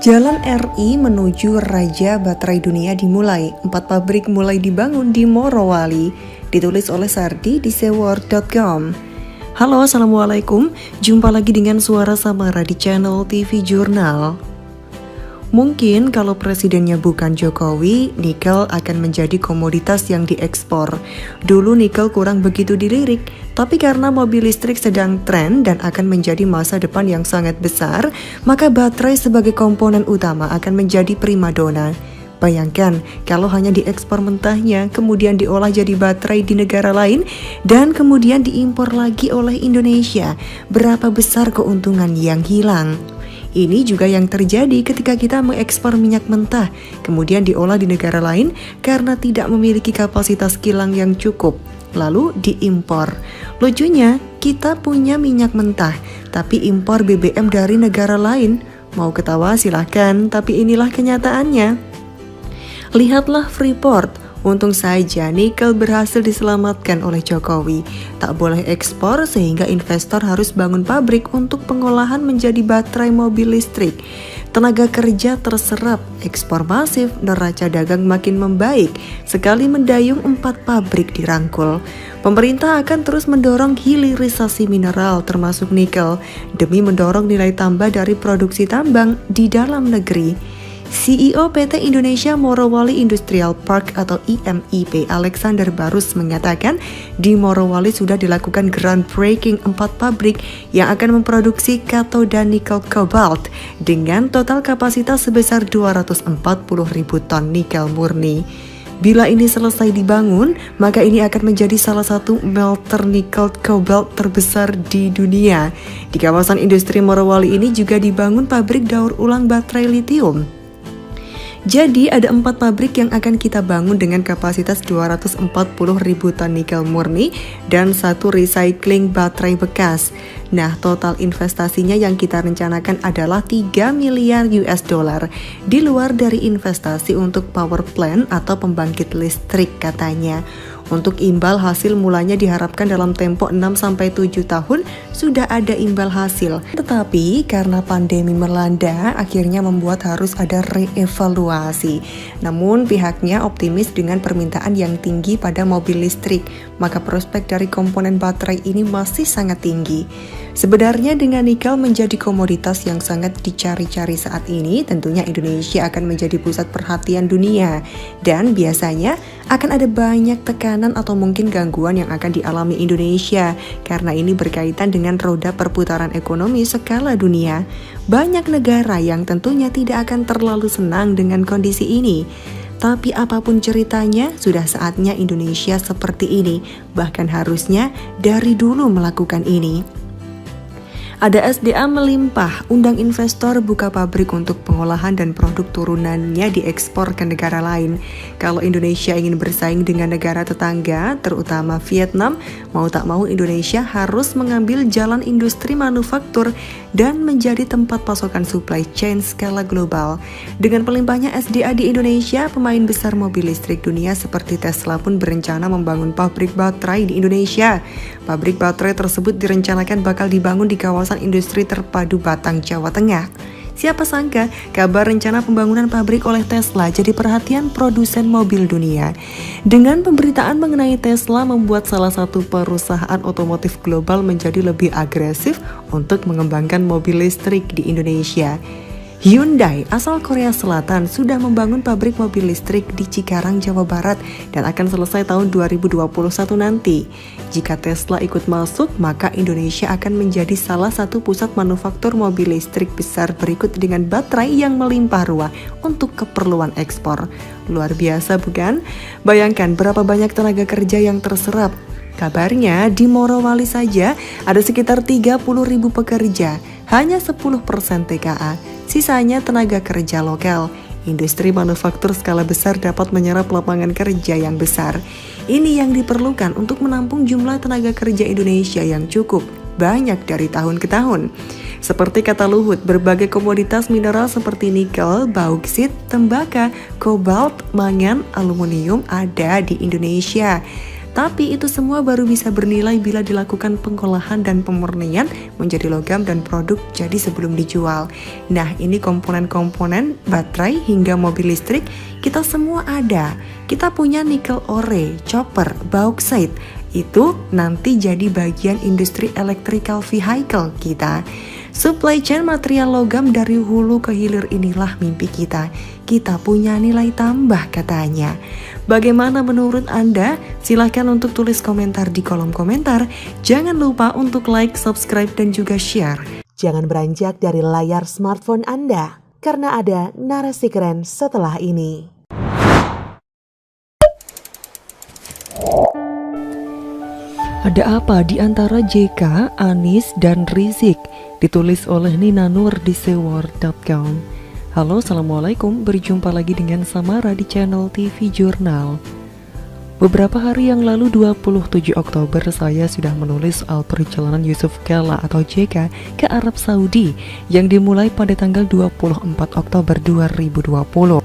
Jalan RI menuju Raja Baterai Dunia dimulai. 4 pabrik mulai dibangun di Morowali. Ditulis oleh Sardi di seworld.com. Halo, assalamualaikum. Jumpa lagi dengan Suara Samara di channel TV Jurnal. Mungkin kalau presidennya bukan Jokowi, nikel akan menjadi komoditas yang diekspor. Dulu nikel kurang begitu dilirik, tapi karena mobil listrik sedang tren dan akan menjadi masa depan yang sangat besar, maka baterai sebagai komponen utama akan menjadi primadona. Bayangkan kalau hanya diekspor mentahnya, kemudian diolah jadi baterai di negara lain, dan kemudian diimpor lagi oleh Indonesia. Berapa besar keuntungan yang hilang? Ini juga yang terjadi ketika kita mengekspor minyak mentah, kemudian diolah di negara lain karena tidak memiliki kapasitas kilang yang cukup, lalu diimpor. Lucunya, kita punya minyak mentah, tapi impor BBM dari negara lain. Mau ketawa silahkan, tapi inilah kenyataannya. Lihatlah Freeport. Untung saja nikel berhasil diselamatkan oleh Jokowi. Tak boleh ekspor sehingga investor harus bangun pabrik untuk pengolahan menjadi baterai mobil listrik. Tenaga kerja terserap, ekspor masif, neraca dagang makin membaik. Sekali mendayung 4 pabrik dirangkul. Pemerintah akan terus mendorong hilirisasi mineral termasuk nikel demi mendorong nilai tambah dari produksi tambang di dalam negeri. CEO PT Indonesia Morowali Industrial Park atau IMIP Alexander Barus mengatakan di Morowali sudah dilakukan groundbreaking 4 pabrik yang akan memproduksi katoda nikel cobalt dengan total kapasitas sebesar 240.000 ton nikel murni. Bila ini selesai dibangun, maka ini akan menjadi salah satu smelter nikel cobalt terbesar di dunia. Di kawasan industri Morowali ini juga dibangun pabrik daur ulang baterai litium. Jadi ada 4 pabrik yang akan kita bangun dengan kapasitas 240.000 ton nikel murni dan 1 recycling baterai bekas. Nah, total investasinya yang kita rencanakan adalah 3 miliar US dollar. Di luar dari investasi untuk power plant atau pembangkit listrik katanya. Untuk imbal hasil mulanya diharapkan dalam tempo 6-7 tahun sudah ada imbal hasil. Tetapi karena pandemi melanda, akhirnya membuat harus ada reevaluasi. Namun pihaknya optimis dengan permintaan yang tinggi pada mobil listrik, maka prospek dari komponen baterai ini masih sangat tinggi. Sebenarnya dengan nikel menjadi komoditas yang sangat dicari-cari saat ini, tentunya Indonesia akan menjadi pusat perhatian dunia. Dan biasanya akan ada banyak tekanan atau mungkin gangguan yang akan dialami Indonesia karena ini berkaitan dengan roda perputaran ekonomi skala dunia. Banyak negara yang tentunya tidak akan terlalu senang dengan kondisi ini. Tapi apapun ceritanya, sudah saatnya Indonesia seperti ini, bahkan harusnya dari dulu melakukan ini. Ada SDA melimpah, undang investor buka pabrik untuk pengolahan dan produk turunannya diekspor ke negara lain. Kalau Indonesia ingin bersaing dengan negara tetangga, terutama Vietnam, mau tak mau Indonesia harus mengambil jalan industri manufaktur dan menjadi tempat pasokan supply chain skala global. Dengan pelimpahnya SDA di Indonesia, pemain besar mobil listrik dunia seperti Tesla pun berencana membangun pabrik baterai di Indonesia. Pabrik baterai tersebut direncanakan bakal dibangun di kawasan industri terpadu Batang, Jawa Tengah. Siapa sangka kabar rencana pembangunan pabrik oleh Tesla jadi perhatian produsen mobil dunia. Dengan pemberitaan mengenai Tesla membuat salah satu perusahaan otomotif global menjadi lebih agresif untuk mengembangkan mobil listrik di Indonesia. Hyundai asal Korea Selatan sudah membangun pabrik mobil listrik di Cikarang, Jawa Barat dan akan selesai tahun 2021 nanti. Jika Tesla ikut masuk, maka Indonesia akan menjadi salah satu pusat manufaktur mobil listrik besar berikut dengan baterai yang melimpah ruah untuk keperluan ekspor. Luar biasa bukan? Bayangkan berapa banyak tenaga kerja yang terserap. Kabarnya di Morowali saja ada sekitar 30.000 pekerja, hanya 10% TKA. Sisanya tenaga kerja lokal. Industri manufaktur skala besar dapat menyerap lapangan kerja yang besar. Ini yang diperlukan untuk menampung jumlah tenaga kerja Indonesia yang cukup banyak dari tahun ke tahun. Seperti kata Luhut, berbagai komoditas mineral seperti nikel, bauksit, tembakau, kobalt, mangan, aluminium ada di Indonesia. Tapi itu semua baru bisa bernilai bila dilakukan pengolahan dan pemurnian menjadi logam dan produk jadi sebelum dijual. Nah, ini komponen-komponen baterai hingga mobil listrik kita semua ada. Kita punya nikel ore, chopper, bauxite. Itu nanti jadi bagian industri electrical vehicle kita. Supply chain material logam dari hulu ke hilir inilah mimpi kita. Kita punya nilai tambah katanya. Bagaimana menurut Anda? Silahkan untuk tulis komentar di kolom komentar. Jangan lupa untuk like, subscribe, dan juga share. Jangan beranjak dari layar smartphone Anda, karena ada narasi keren setelah ini. Ada apa di antara JK, Anies, dan Rizik? Ditulis oleh Nina Nur di seword.com. Halo, assalamualaikum. Berjumpa lagi dengan Samara di channel TV Jurnal. Beberapa hari yang lalu 27 Oktober saya sudah menulis soal perjalanan Yusuf Kalla atau JK ke Arab Saudi yang dimulai pada tanggal 24 Oktober 2020.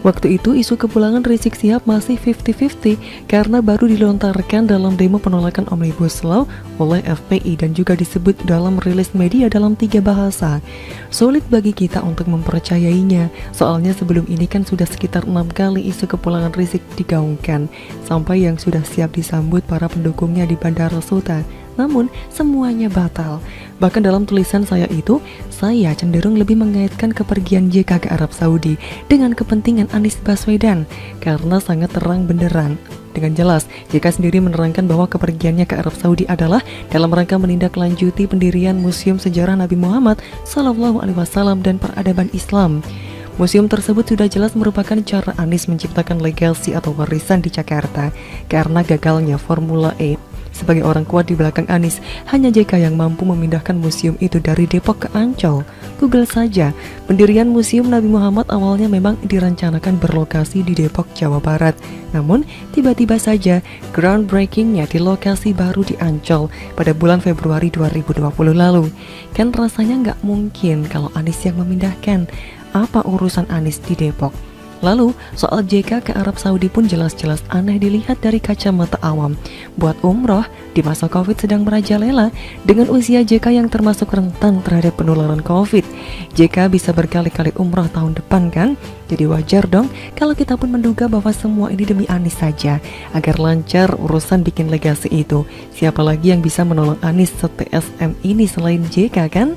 Waktu itu isu kepulangan Rizik Syihab masih 50-50 karena baru dilontarkan dalam demo penolakan Omnibus Law oleh FPI dan juga disebut dalam rilis media dalam 3 bahasa. Sulit bagi kita untuk mempercayainya, soalnya sebelum ini kan sudah sekitar 6 kali isu kepulangan Rizik digaungkan, sampai yang sudah siap disambut para pendukungnya di Bandara Suta. Namun semuanya batal. Bahkan dalam tulisan saya itu, saya cenderung lebih mengaitkan kepergian JK ke Arab Saudi dengan kepentingan Anies Baswedan karena sangat terang benderang. Dengan jelas, JK sendiri menerangkan bahwa kepergiannya ke Arab Saudi adalah dalam rangka menindaklanjuti pendirian Museum Sejarah Nabi Muhammad SAW dan peradaban Islam. Museum tersebut sudah jelas merupakan cara Anies menciptakan legasi atau warisan di Jakarta karena gagalnya Formula E. Sebagai orang kuat di belakang Anies, hanya JK yang mampu memindahkan museum itu dari Depok ke Ancol. Google saja, pendirian Museum Nabi Muhammad awalnya memang direncanakan berlokasi di Depok, Jawa Barat. Namun, tiba-tiba saja groundbreakingnya di lokasi baru di Ancol pada bulan Februari 2020 lalu. Kan rasanya nggak mungkin kalau Anies yang memindahkan. Apa urusan Anies di Depok? Lalu, soal JK ke Arab Saudi pun jelas-jelas aneh dilihat dari kacamata awam. Buat umroh, di masa Covid sedang merajalela, dengan usia JK yang termasuk rentan terhadap penularan Covid. JK bisa berkali-kali umroh tahun depan kan? Jadi wajar dong kalau kita pun menduga bahwa semua ini demi Anies saja, agar lancar urusan bikin legasi itu. Siapa lagi yang bisa menolong Anies se-TSM ini selain JK kan?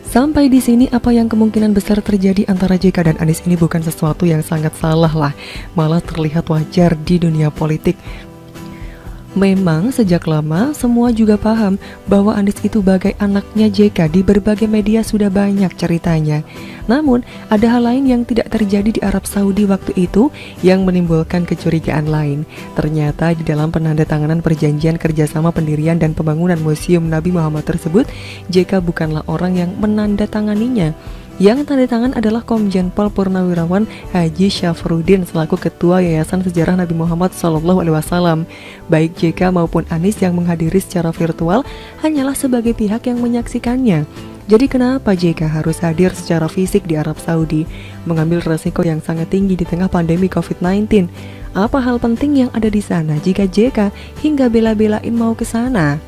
Sampai di sini apa yang kemungkinan besar terjadi antara JK dan Anies ini bukan sesuatu yang sangat salah lah, malah terlihat wajar di dunia politik. Memang sejak lama semua juga paham bahwa Anies itu bagai anaknya JK, di berbagai media sudah banyak ceritanya. Namun ada hal lain yang tidak terjadi di Arab Saudi waktu itu yang menimbulkan kecurigaan lain. Ternyata di dalam penandatanganan perjanjian kerjasama pendirian dan pembangunan Museum Nabi Muhammad tersebut, JK bukanlah orang yang menandatanganinya. Yang tanda tangan adalah Komjen Pol Purnawirawan Haji Syafruddin selaku Ketua Yayasan Sejarah Nabi Muhammad SAW. Baik JK maupun Anies yang menghadiri secara virtual hanyalah sebagai pihak yang menyaksikannya. Jadi kenapa JK harus hadir secara fisik di Arab Saudi, mengambil resiko yang sangat tinggi di tengah pandemi COVID-19? Apa hal penting yang ada di sana jika JK hingga bela-belain mau ke sana?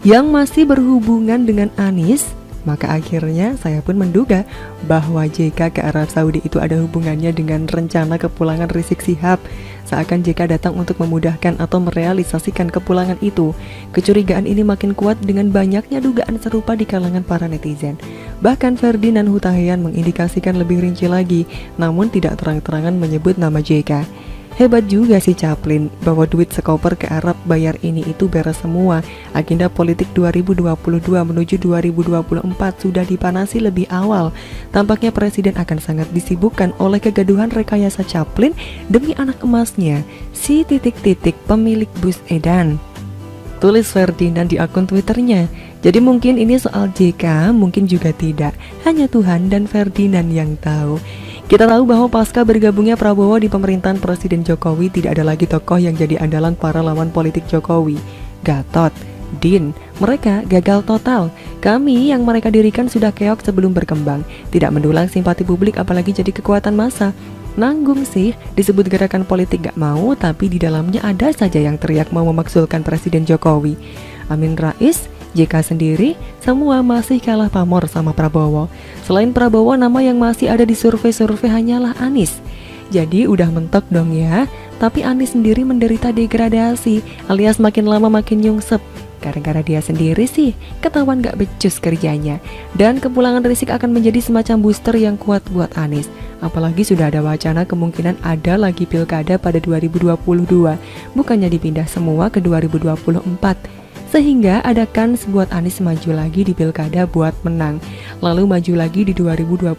Yang masih berhubungan dengan Anies, maka akhirnya saya pun menduga bahwa JK ke Arab Saudi itu ada hubungannya dengan rencana kepulangan Rizik Syihab. Seakan JK datang untuk memudahkan atau merealisasikan kepulangan itu. Kecurigaan ini makin kuat dengan banyaknya dugaan serupa di kalangan para netizen. Bahkan Ferdinand Hutahian mengindikasikan lebih rinci lagi, namun tidak terang-terangan menyebut nama JK. Hebat juga si Chaplin, bahwa duit sekoper ke Arab bayar ini itu beres semua. Agenda politik 2022 menuju 2024 sudah dipanasi lebih awal. Tampaknya Presiden akan sangat disibukkan oleh kegaduhan rekayasa Chaplin demi anak emasnya, si titik-titik pemilik bus edan. Tulis Ferdinand di akun Twitternya. Jadi mungkin ini soal JK, mungkin juga tidak. Hanya Tuhan dan Ferdinand yang tahu. Kita tahu bahwa pasca bergabungnya Prabowo di pemerintahan Presiden Jokowi, tidak ada lagi tokoh yang jadi andalan para lawan politik Jokowi. Gatot, Din, mereka gagal total. Kami yang mereka dirikan sudah keok sebelum berkembang, tidak mendulang simpati publik apalagi jadi kekuatan massa. Nanggung sih, disebut gerakan politik gak mau, tapi di dalamnya ada saja yang teriak mau memakzulkan Presiden Jokowi. Amin Rais, JK sendiri, semua masih kalah pamor sama Prabowo. Selain Prabowo, nama yang masih ada di survei-survei hanyalah Anies. Jadi udah mentok dong ya. Tapi Anies sendiri menderita degradasi, alias makin lama makin nyungsep. Gara-gara dia sendiri sih, ketahuan gak becus kerjanya. Dan kepulangan Rizik akan menjadi semacam booster yang kuat buat Anies. Apalagi sudah ada wacana kemungkinan ada lagi pilkada pada 2022, bukannya dipindah semua ke 2024. Sehingga ada kans buat Anies maju lagi di pilkada buat menang, lalu maju lagi di 2024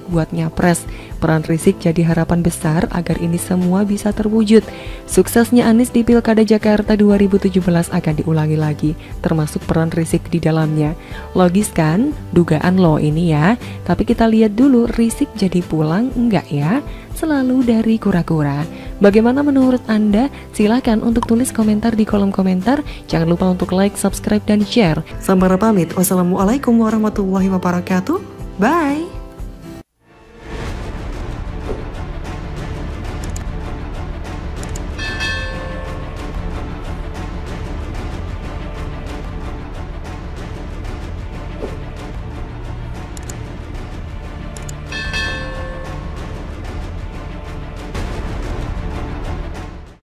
buat nyapres. Peran Rizik jadi harapan besar agar ini semua bisa terwujud. Suksesnya Anies di pilkada Jakarta 2017 akan diulangi lagi, termasuk peran Rizik di dalamnya. Logis kan? Dugaan lo ini ya. Tapi kita lihat dulu, Rizik jadi pulang enggak ya? Selalu dari kura-kura. Bagaimana menurut Anda? Silahkan untuk tulis komentar di kolom komentar. Jangan lupa untuk like, subscribe, dan share. Sampai pamit. Wassalamualaikum warahmatullahi wabarakatuh. Bye.